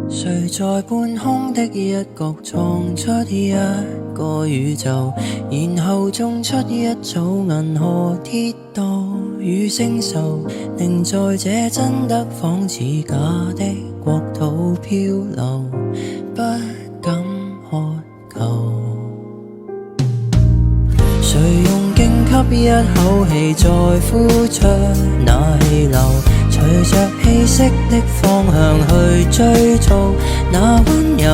誰在半空的一角創出一個宇宙，然後種出一組銀河鐵道與星宿，令在這真的仿似假的國土漂流，不敢渴求。誰用勁吸一口氣再呼出那氣流，隨着氣息的方向去追逐那溫柔，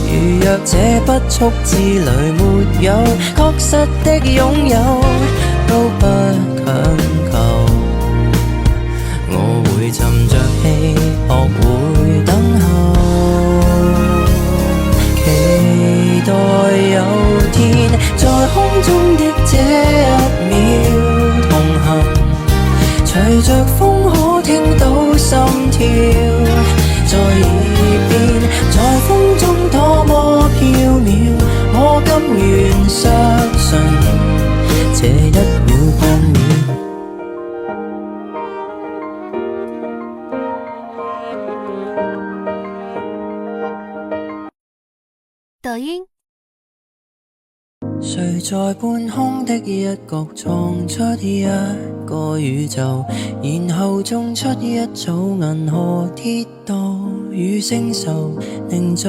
如若這不速之旅沒有確實的擁有，都不強求。我會沉着氣，學會等候，期待有天在空中的這一秒同行，隨着風可聽到心跳在耳邊，在風中多麼飄渺，我甘願相信這一秒半秒。抖音。誰在半空的一角創出一個宇宙，然後種出一組銀河鐵道與星宿，凝造